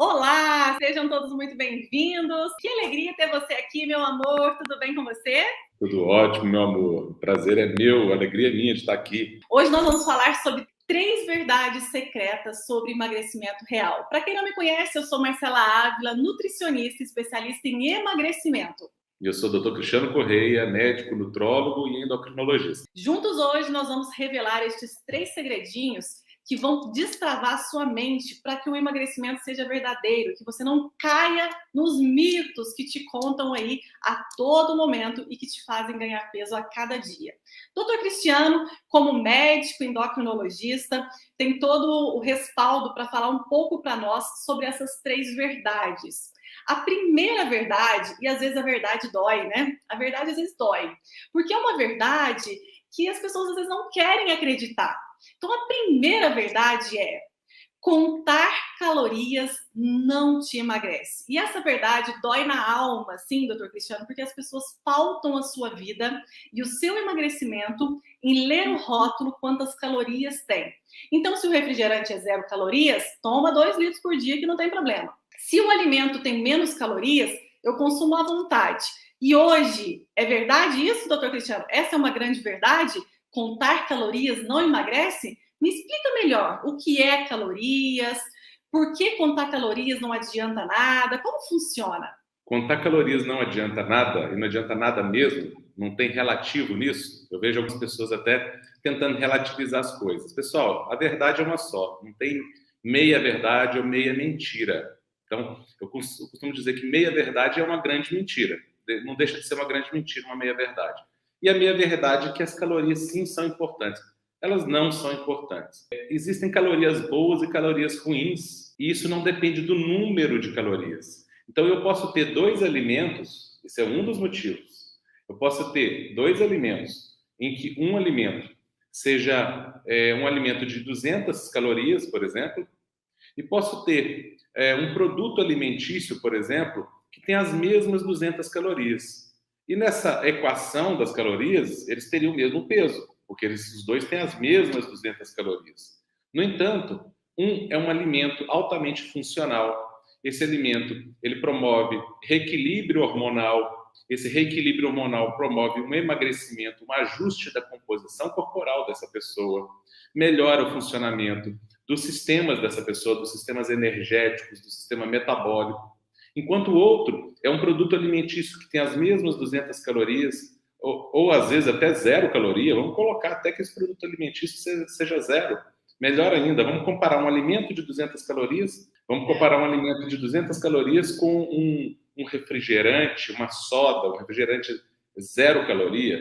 Olá, sejam todos muito bem-vindos. Que alegria ter você aqui, meu amor. Tudo bem com você? Tudo ótimo, meu amor. Prazer é meu, alegria é minha de estar aqui. Hoje nós vamos falar sobre 3 verdades secretas sobre emagrecimento real. Para quem não me conhece, eu sou Marcela Ávila, nutricionista especialista em emagrecimento. Eu sou o Dr. Cristiano Correia, médico, nutrólogo e endocrinologista. Juntos hoje nós vamos revelar estes 3 segredinhos que vão destravar sua mente para que o emagrecimento seja verdadeiro, que você não caia nos mitos que te contam aí a todo momento e que te fazem ganhar peso a cada dia. Doutor Cristiano, como médico endocrinologista, tem todo o respaldo para falar um pouco para nós sobre essas 3 verdades. A primeira verdade, e às vezes a verdade dói, né? A verdade às vezes dói, porque é uma verdade que as pessoas às vezes não querem acreditar. Então, a primeira verdade é: contar calorias não te emagrece. E essa verdade dói na alma, sim, doutor Cristiano, porque as pessoas pautam a sua vida e o seu emagrecimento em ler o rótulo quantas calorias tem. Então, se o refrigerante é 0 calorias, toma 2 litros por dia que não tem problema. Se o alimento tem menos calorias, eu consumo à vontade. E hoje, é verdade isso, doutor Cristiano? Essa é uma grande verdade? Contar calorias não emagrece? Me explica melhor o que é calorias, por que contar calorias não adianta nada, como funciona? Contar calorias não adianta nada, e não adianta nada mesmo, não tem relativo nisso. Eu vejo algumas pessoas até tentando relativizar as coisas. Pessoal, a verdade é uma só, não tem meia verdade ou meia mentira. Então, eu costumo dizer que meia verdade é uma grande mentira. Não deixa de ser uma grande mentira, uma meia verdade. E a meia verdade é que as calorias sim são importantes. Elas não são importantes. Existem calorias boas e calorias ruins, e isso não depende do número de calorias. Então, eu posso ter 2 alimentos, esse é um dos motivos. Eu posso ter 2 alimentos, em que um alimento seja um alimento de 200 calorias, por exemplo, e posso ter um produto alimentício, por exemplo, que tem as mesmas 200 calorias. E nessa equação das calorias, eles teriam o mesmo peso, porque os dois têm as mesmas 200 calorias. No entanto, um é um alimento altamente funcional. Esse alimento, ele promove reequilíbrio hormonal. Esse reequilíbrio hormonal promove um emagrecimento, um ajuste da composição corporal dessa pessoa, melhora o funcionamento dos sistemas dessa pessoa, dos sistemas energéticos, do sistema metabólico. Enquanto o outro é um produto alimentício que tem as mesmas 200 calorias, ou às vezes até 0 caloria. Vamos colocar até que esse produto alimentício seja 0. Melhor ainda, vamos comparar um alimento de 200 calorias, vamos comparar um alimento de 200 calorias com um refrigerante, uma soda, um refrigerante 0 caloria.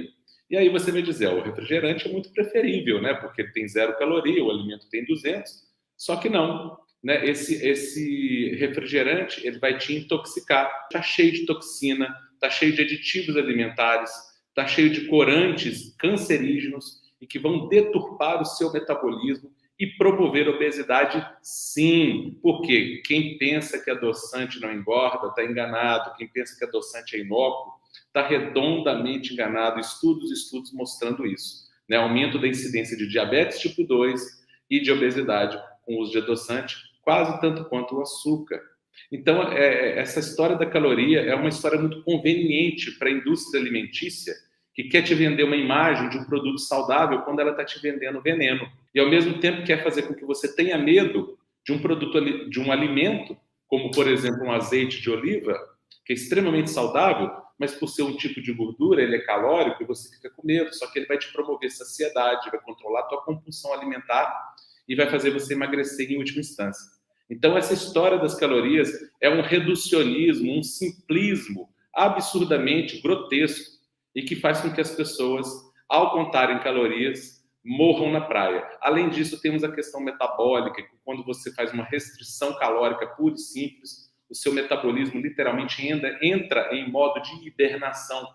E aí você vai dizer, o refrigerante é muito preferível, né? Porque ele tem 0 caloria, o alimento tem 200, só que não. Né? Esse refrigerante, ele vai te intoxicar. Está cheio de toxina, está cheio de aditivos alimentares, está cheio de corantes cancerígenos e que vão deturpar o seu metabolismo e promover obesidade, sim. Porque quem pensa que adoçante não engorda está enganado. Quem pensa que adoçante é inócuo está redondamente enganado. Estudos mostrando isso. Né? Aumento da incidência de diabetes tipo 2 e de obesidade com o uso de adoçante, quase tanto quanto o açúcar. Então, essa história da caloria é uma história muito conveniente para a indústria alimentícia, que quer te vender uma imagem de um produto saudável quando ela está te vendendo veneno. E, ao mesmo tempo, quer fazer com que você tenha medo de um produto, de um alimento, como, por exemplo, um azeite de oliva, que é extremamente saudável, mas por ser um tipo de gordura, ele é calórico e você fica com medo. Só que ele vai te promover saciedade, vai controlar a tua compulsão alimentar e vai fazer você emagrecer em última instância. Então, essa história das calorias é um reducionismo, um simplismo absurdamente grotesco e que faz com que as pessoas, ao contarem calorias, morram na praia. Além disso, temos a questão metabólica, que quando você faz uma restrição calórica pura e simples, o seu metabolismo literalmente entra em modo de hibernação.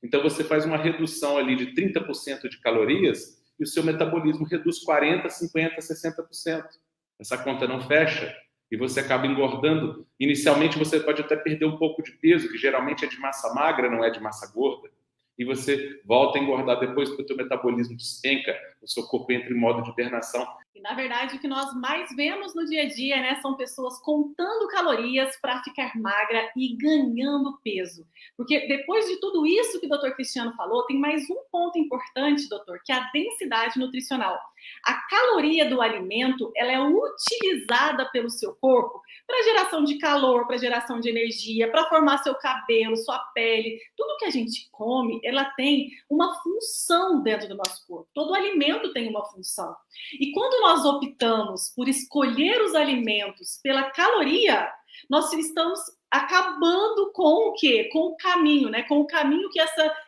Então, você faz uma redução ali de 30% de calorias e o seu metabolismo reduz 40%, 50%, 60%. Essa conta não fecha e você acaba engordando. Inicialmente, você pode até perder um pouco de peso, que geralmente é de massa magra, não é de massa gorda. E você volta a engordar depois porque o teu metabolismo despenca, o seu corpo entra em modo de hibernação. E, na verdade, o que nós mais vemos no dia a dia, né, são pessoas contando calorias para ficar magra e ganhando peso. Porque depois de tudo isso que o Dr. Cristiano falou, tem mais um ponto importante, doutor, que é a densidade nutricional. A caloria do alimento, ela é utilizada pelo seu corpo para geração de calor, para geração de energia, para formar seu cabelo, sua pele. Tudo que a gente come, ela tem uma função dentro do nosso corpo. Todo alimento tem uma função. E quando nós optamos por escolher os alimentos pela caloria, nós estamos acabando com o quê? Com o caminho, né? Com o caminho que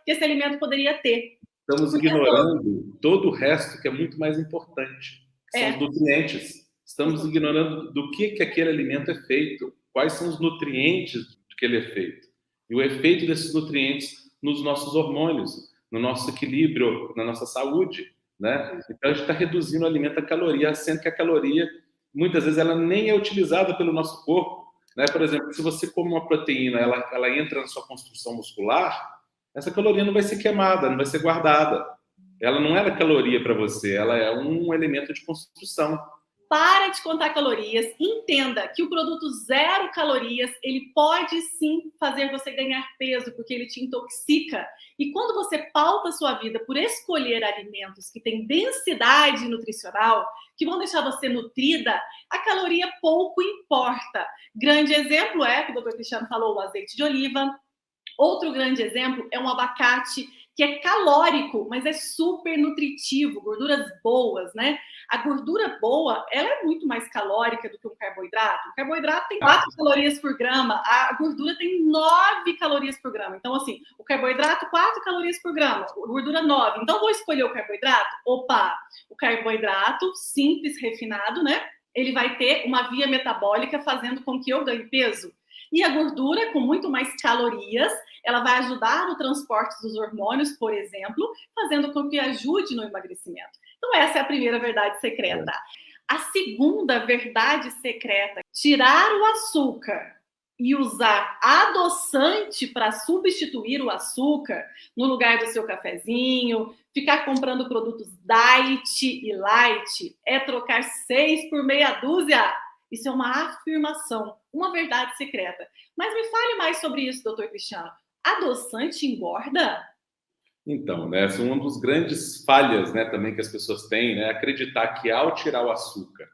esse alimento poderia ter. Estamos ignorando todo o resto que é muito mais importante, que são os nutrientes. Estamos ignorando do que aquele alimento é feito, quais são os nutrientes que ele é feito. E o efeito desses nutrientes nos nossos hormônios, no nosso equilíbrio, na nossa saúde, né? Então a gente está reduzindo o alimento a caloria, sendo que a caloria, muitas vezes, ela nem é utilizada pelo nosso corpo, né? Por exemplo, se você come uma proteína, ela entra na sua construção muscular, essa caloria não vai ser queimada, não vai ser guardada. Ela não era caloria para você, ela é um elemento de construção. Para de contar calorias, entenda que o produto 0 calorias, ele pode sim fazer você ganhar peso, porque ele te intoxica. E quando você pauta a sua vida por escolher alimentos que têm densidade nutricional, que vão deixar você nutrida, a caloria pouco importa. Grande exemplo é, que o Dr. Cristiano falou, o azeite de oliva. Outro grande exemplo é um abacate, que é calórico, mas é super nutritivo, gorduras boas, né? A gordura boa, ela é muito mais calórica do que um carboidrato. O carboidrato tem 4 calorias por grama, a gordura tem 9 calorias por grama. Então, assim, o carboidrato, 4 calorias por grama, a gordura 9. Então, vou escolher o carboidrato? Opa, o carboidrato simples, refinado, né? Ele vai ter uma via metabólica fazendo com que eu ganhe peso. E a gordura, com muito mais calorias, ela vai ajudar no transporte dos hormônios, por exemplo, fazendo com que ajude no emagrecimento. Então, essa é a primeira verdade secreta. A segunda verdade secreta, tirar o açúcar e usar adoçante para substituir o açúcar no lugar do seu cafezinho, ficar comprando produtos diet e light, é trocar 6 por meia dúzia. Isso é uma afirmação, uma verdade secreta. Mas me fale mais sobre isso, doutor Cristiano. Adoçante engorda? Então, né, essa é uma das grandes falhas, né, também que as pessoas têm, né, acreditar que ao tirar o açúcar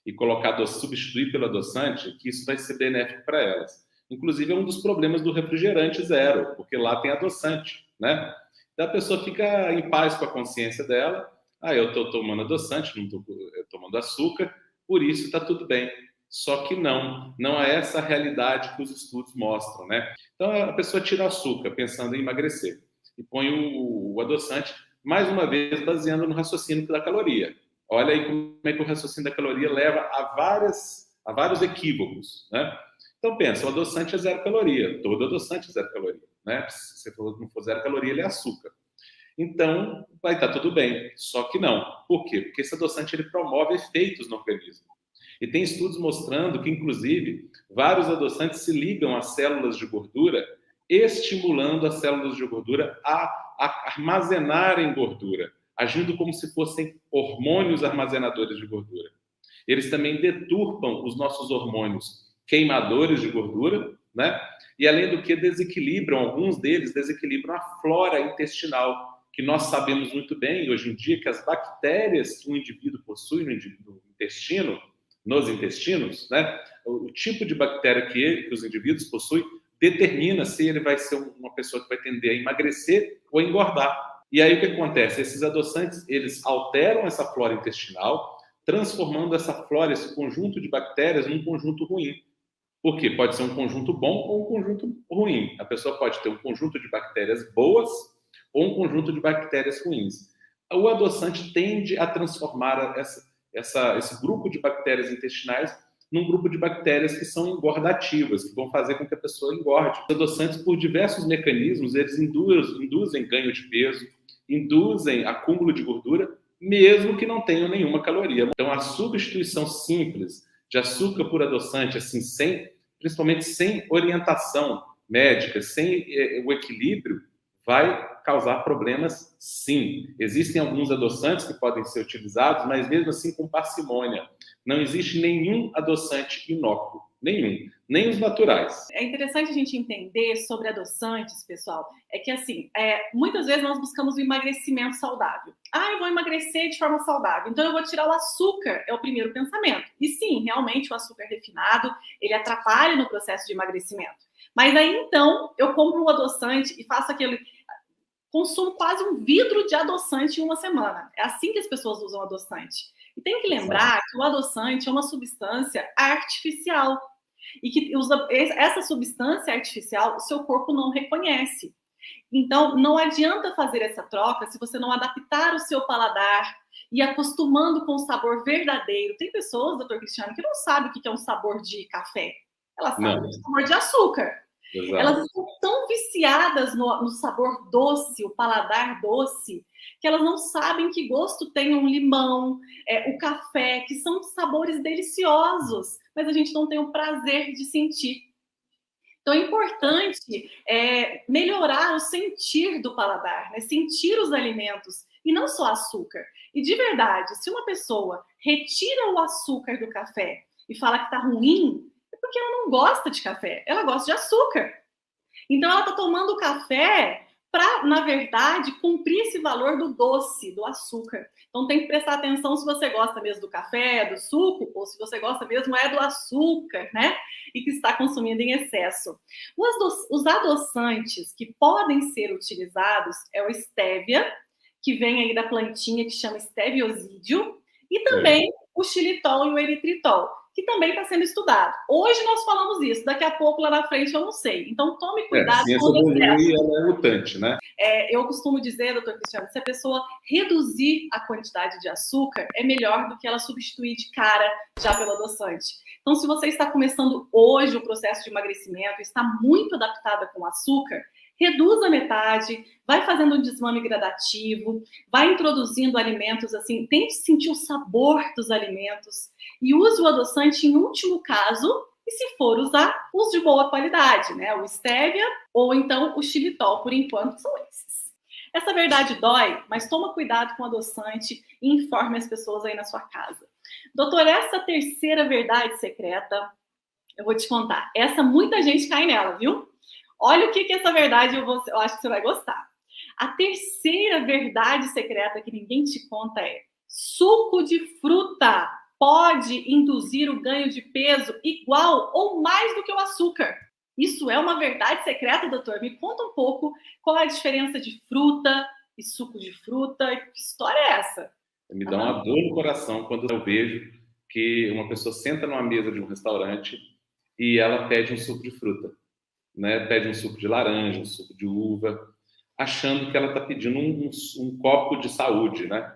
e colocar substituir pelo adoçante, que isso vai ser benéfico para elas. Inclusive, é um dos problemas do refrigerante zero, porque lá tem adoçante, né? Então, a pessoa fica em paz com a consciência dela. Eu estou tomando adoçante, não estou tomando açúcar, por isso está tudo bem. Só que não é essa a realidade que os estudos mostram, né? Então, a pessoa tira o açúcar pensando em emagrecer e põe o adoçante, mais uma vez, baseando no raciocínio da caloria. Olha aí como é que o raciocínio da caloria leva a vários equívocos, né? Então, pensa, o adoçante é 0 caloria, todo adoçante é 0 caloria, né? Se você não for 0 caloria, ele é açúcar. Então, vai estar tudo bem, só que não. Por quê? Porque esse adoçante ele promove efeitos no organismo. E tem estudos mostrando que, inclusive, vários adoçantes se ligam às células de gordura, estimulando as células de gordura a armazenarem gordura, agindo como se fossem hormônios armazenadores de gordura. Eles também deturpam os nossos hormônios queimadores de gordura, né? E, além do que, alguns deles desequilibram a flora intestinal, que nós sabemos muito bem, hoje em dia, que as bactérias que um indivíduo possui no intestino, nos intestinos, né? O tipo de bactéria que os indivíduos possuem determina se ele vai ser uma pessoa que vai tender a emagrecer ou a engordar. E aí o que acontece? Esses adoçantes, eles alteram essa flora intestinal, transformando essa flora, esse conjunto de bactérias, num conjunto ruim. Por quê? Pode ser um conjunto bom ou um conjunto ruim. A pessoa pode ter um conjunto de bactérias boas ou um conjunto de bactérias ruins. O adoçante tende a transformar esse grupo de bactérias intestinais num grupo de bactérias que são engordativas, que vão fazer com que a pessoa engorde. Os adoçantes, por diversos mecanismos, eles induzem ganho de peso, induzem acúmulo de gordura, mesmo que não tenham nenhuma caloria. Então, a substituição simples de açúcar por adoçante, assim, principalmente sem orientação médica, sem o equilíbrio, vai causar problemas, sim. Existem alguns adoçantes que podem ser utilizados, mas mesmo assim com parcimônia. Não existe nenhum adoçante inócuo, nenhum, nem os naturais. É interessante a gente entender sobre adoçantes, pessoal, é que assim, muitas vezes nós buscamos o emagrecimento saudável. Eu vou emagrecer de forma saudável, então eu vou tirar o açúcar, é o primeiro pensamento. E sim, realmente o açúcar refinado, ele atrapalha no processo de emagrecimento. Mas aí então, eu compro um adoçante e faço consumo quase um vidro de adoçante em uma semana. É assim que as pessoas usam adoçante. E tem que lembrar que o adoçante é uma substância artificial. E que essa substância artificial o seu corpo não reconhece. Então, não adianta fazer essa troca se você não adaptar o seu paladar e acostumando com o sabor verdadeiro. Tem pessoas, doutor Cristiano, que não sabem o que é um sabor de café. Elas sabem o que é um sabor de açúcar. Exato. Elas estão tão viciadas no sabor doce, o paladar doce, que elas não sabem que gosto tem um limão, o café, que são sabores deliciosos, mas a gente não tem o prazer de sentir. Então é importante melhorar o sentir do paladar, né? Sentir os alimentos e não só açúcar. E de verdade, se uma pessoa retira o açúcar do café e fala que está ruim, é porque ela não gosta de café, ela gosta de açúcar. Então ela está tomando café para, na verdade, cumprir esse valor do doce, do açúcar. Então tem que prestar atenção se você gosta mesmo do café, do suco, ou se você gosta mesmo do açúcar, né? E que está consumindo em excesso. Os adoçantes que podem ser utilizados é o stevia, que vem aí da plantinha que chama steviosídeo, e também o xilitol e o eritritol, que também está sendo estudado. Hoje nós falamos isso, daqui a pouco lá na frente eu não sei. Então tome cuidado com o excesso. Ela é mutante, né? Eu costumo dizer, doutor Cristiano, se a pessoa reduzir a quantidade de açúcar, é melhor do que ela substituir de cara já pelo adoçante. Então, se você está começando hoje o processo de emagrecimento, está muito adaptada com açúcar, reduza a metade, vai fazendo um desmame gradativo, vai introduzindo alimentos assim, tente sentir o sabor dos alimentos e use o adoçante em último caso, e se for usar, use de boa qualidade, né? O stevia ou então o xilitol, por enquanto, são esses. Essa verdade dói, mas toma cuidado com o adoçante e informe as pessoas aí na sua casa. Doutor, essa terceira verdade secreta, eu vou te contar. Essa muita gente cai nela, viu? Olha o que é essa verdade, eu acho que você vai gostar. A terceira verdade secreta que ninguém te conta é: suco de fruta pode induzir o ganho de peso igual ou mais do que o açúcar. Isso é uma verdade secreta, doutor? Me conta um pouco qual é a diferença de fruta e suco de fruta. Que história é essa? Me dá uma dor no coração quando eu vejo que uma pessoa senta numa mesa de um restaurante e ela pede um suco de fruta, né? Pede um suco de laranja, um suco de uva, achando que ela está pedindo um copo de saúde, né?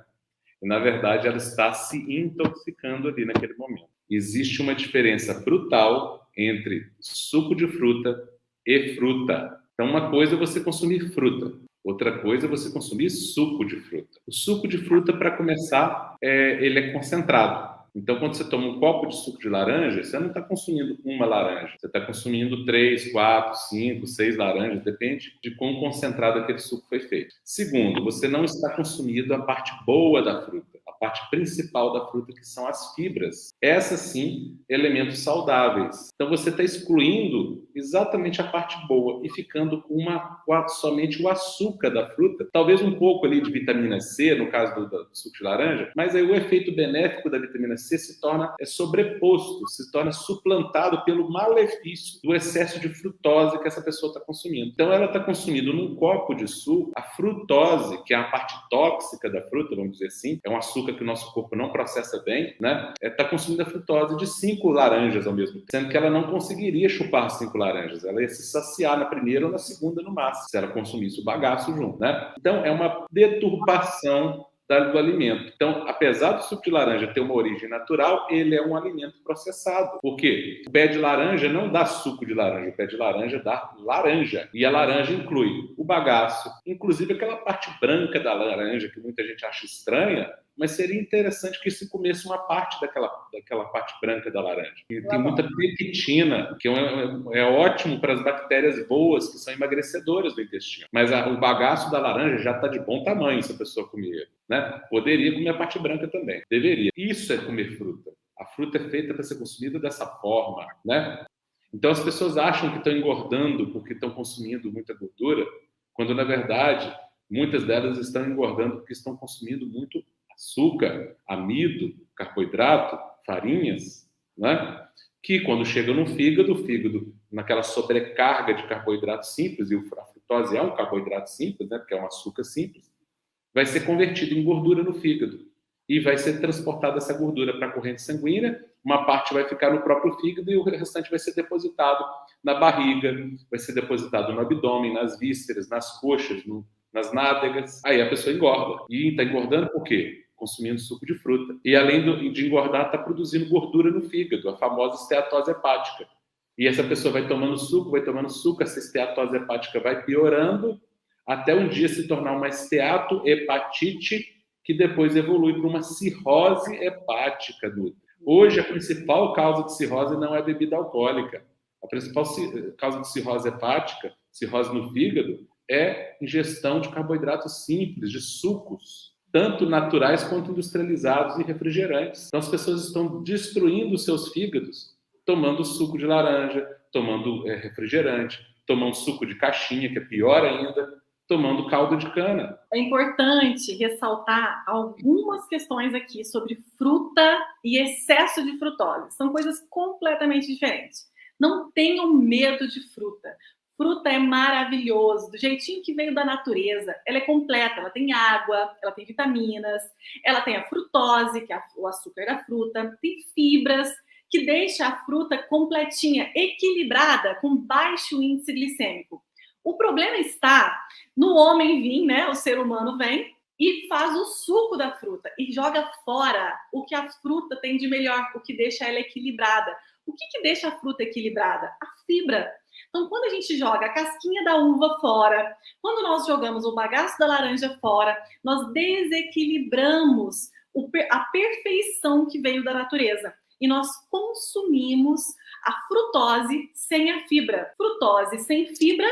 E, na verdade, ela está se intoxicando ali naquele momento. Existe uma diferença brutal entre suco de fruta e fruta. Então, uma coisa é você consumir fruta, outra coisa é você consumir suco de fruta. O suco de fruta, para começar, ele é concentrado. Então, quando você toma um copo de suco de laranja, você não está consumindo uma laranja. Você está consumindo 3, 4, 5, 6 laranjas, depende de quão concentrado aquele suco foi feito. Segundo, você não está consumindo a parte boa da fruta, a parte principal da fruta, que são as fibras. Essas, sim, elementos saudáveis. Então, você está excluindo exatamente a parte boa e ficando com somente o açúcar da fruta, talvez um pouco ali de vitamina C, no caso do suco de laranja, mas aí o efeito benéfico da vitamina C se torna sobreposto, se torna suplantado pelo malefício do excesso de frutose que essa pessoa está consumindo. Então, ela está consumindo num copo de suco a frutose, que é a parte tóxica da fruta, vamos dizer assim, é um açúcar que o nosso corpo não processa bem, né? Está consumindo a frutose de 5 laranjas ao mesmo tempo, sendo que ela não conseguiria chupar 5 laranjas, ela ia se saciar na primeira ou na segunda no máximo, se ela consumisse o bagaço junto, né? Então, é uma deturpação do alimento. Então, apesar do suco de laranja ter uma origem natural, ele é um alimento processado. Por quê? O pé de laranja não dá suco de laranja, o pé de laranja dá laranja. E a laranja inclui o bagaço, inclusive aquela parte branca da laranja que muita gente acha estranha, mas seria interessante que se comesse uma parte daquela parte branca da laranja. E tem muita pectina, que é ótimo para as bactérias boas, que são emagrecedoras do intestino. Mas o bagaço da laranja já está de bom tamanho se a pessoa comer, né? Poderia comer a parte branca também. Deveria. Isso é comer fruta. A fruta é feita para ser consumida dessa forma, né? Então as pessoas acham que estão engordando porque estão consumindo muita gordura, quando na verdade muitas delas estão engordando porque estão consumindo muito açúcar, amido, carboidrato, farinhas, né? Que quando chega no fígado, o fígado, naquela sobrecarga de carboidrato simples, e a frutose é um carboidrato simples, né? Porque é um açúcar simples, vai ser convertido em gordura no fígado e vai ser transportada essa gordura para a corrente sanguínea. Uma parte vai ficar no próprio fígado e o restante vai ser depositado na barriga, vai ser depositado no abdômen, nas vísceras, nas coxas, nas nádegas. Aí a pessoa engorda. E está engordando por quê? Consumindo suco de fruta. E além de engordar, está produzindo gordura no fígado, a famosa esteatose hepática. E essa pessoa vai tomando suco, essa esteatose hepática vai piorando, até um dia se tornar uma esteatohepatite, que depois evolui para uma cirrose hepática. Hoje, a principal causa de cirrose não é bebida alcoólica. A principal causa de cirrose hepática, cirrose no fígado, é ingestão de carboidratos simples, de sucos, tanto naturais quanto industrializados e refrigerantes. Então, as pessoas estão destruindo os seus fígados tomando suco de laranja, tomando refrigerante, tomando suco de caixinha, que é pior ainda, tomando caldo de cana. É importante ressaltar algumas questões aqui sobre fruta e excesso de frutose. São coisas completamente diferentes. Não tenham medo de fruta. Fruta é maravilhoso, do jeitinho que veio da natureza. Ela é completa, ela tem água, ela tem vitaminas, ela tem a frutose, que é o açúcar da fruta, tem fibras, que deixa a fruta completinha, equilibrada, com baixo índice glicêmico. O problema está no homem vir, né? O ser humano vem e faz o suco da fruta e joga fora o que a fruta tem de melhor, o que deixa ela equilibrada. O que deixa a fruta equilibrada? A fibra. Então, quando a gente joga a casquinha da uva fora, quando nós jogamos o bagaço da laranja fora, nós desequilibramos a perfeição que veio da natureza. E nós consumimos a frutose sem a fibra. Frutose sem fibra,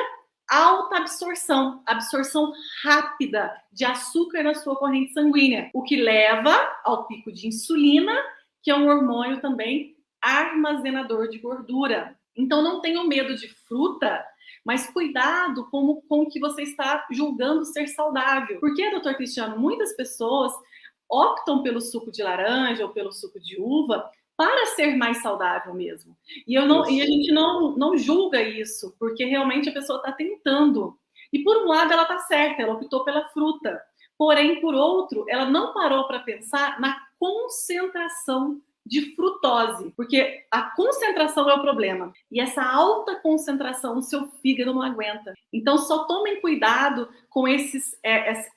alta absorção rápida de açúcar na sua corrente sanguínea, o que leva ao pico de insulina, que é um hormônio também armazenador de gordura. Então não tenham medo de fruta, mas cuidado com o que você está julgando ser saudável. Porque, doutor Cristiano, muitas pessoas optam pelo suco de laranja ou pelo suco de uva para ser mais saudável mesmo. E a gente não julga isso, porque realmente a pessoa está tentando. E por um lado ela está certa, ela optou pela fruta. Porém, por outro, ela não parou para pensar na concentração de frutose, porque a concentração é o problema. E essa alta concentração o seu fígado não aguenta. Então só tomem cuidado com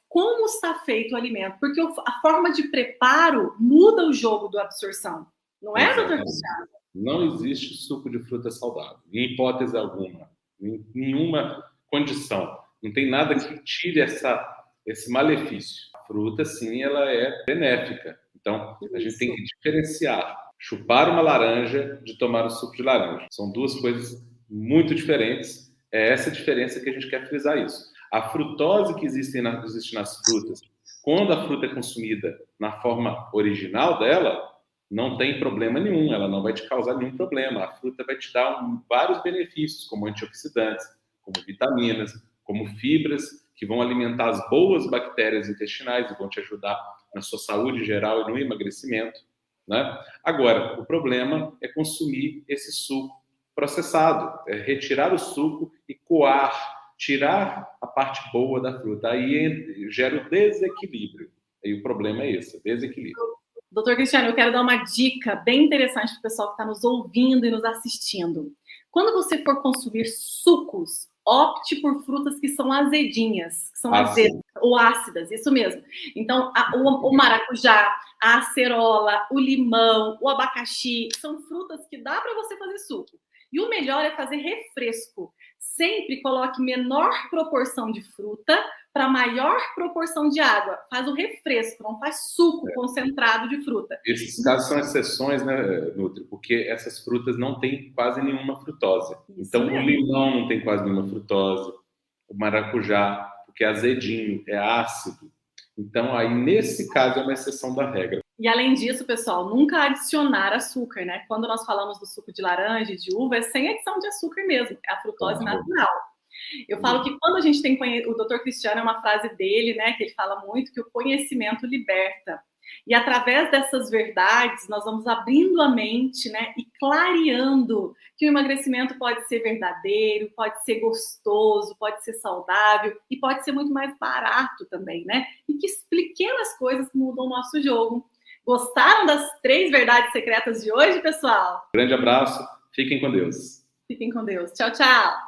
como está feito o alimento, porque a forma de preparo muda o jogo da absorção. Não é, doutor Cristiano? Não existe suco de fruta saudável, em hipótese alguma, em nenhuma condição. Não tem nada que tire esse malefício. A fruta, sim, ela é benéfica. Então, a gente tem que diferenciar chupar uma laranja de tomar o suco de laranja. São duas coisas muito diferentes. É essa diferença que a gente quer frisar isso. A frutose que existe nas frutas, quando a fruta é consumida na forma original dela, não tem problema nenhum, ela não vai te causar nenhum problema. A fruta vai te dar vários benefícios, como antioxidantes, como vitaminas, como fibras, que vão alimentar as boas bactérias intestinais e vão te ajudar na sua saúde geral e no emagrecimento, né? Agora, o problema é consumir esse suco processado, é retirar o suco e coar, tirar a parte boa da fruta. Aí gera o desequilíbrio. Aí o problema é esse, desequilíbrio. Doutor Cristiano, eu quero dar uma dica bem interessante para o pessoal que está nos ouvindo e nos assistindo. Quando você for consumir sucos, opte por frutas que são azedinhas, que são azedas ou ácidas, isso mesmo. Então, o maracujá, a acerola, o limão, o abacaxi, são frutas que dá para você fazer suco. E o melhor é fazer refresco. Sempre coloque menor proporção de fruta para maior proporção de água. Faz o refresco, não faz suco concentrado de fruta. Esses casos são exceções, né, Nutri? Porque essas frutas não têm quase nenhuma frutose. Isso então, mesmo. O limão não tem quase nenhuma frutose, o maracujá, porque é azedinho, é ácido. Então, aí, nesse caso, é uma exceção da regra. E, além disso, pessoal, nunca adicionar açúcar, né? Quando nós falamos do suco de laranja e de uva, é sem adição de açúcar mesmo, é a frutose natural. Eu falo que quando a gente tem o Dr. Cristiano, é uma frase dele, né, que ele fala muito, que o conhecimento liberta. E através dessas verdades, nós vamos abrindo a mente, né, e clareando que o emagrecimento pode ser verdadeiro, pode ser gostoso, pode ser saudável e pode ser muito mais barato também, né? E que pequenas coisas mudam o nosso jogo. Gostaram das 3 verdades secretas de hoje, pessoal? Grande abraço, fiquem com Deus. Fiquem com Deus. Tchau, tchau!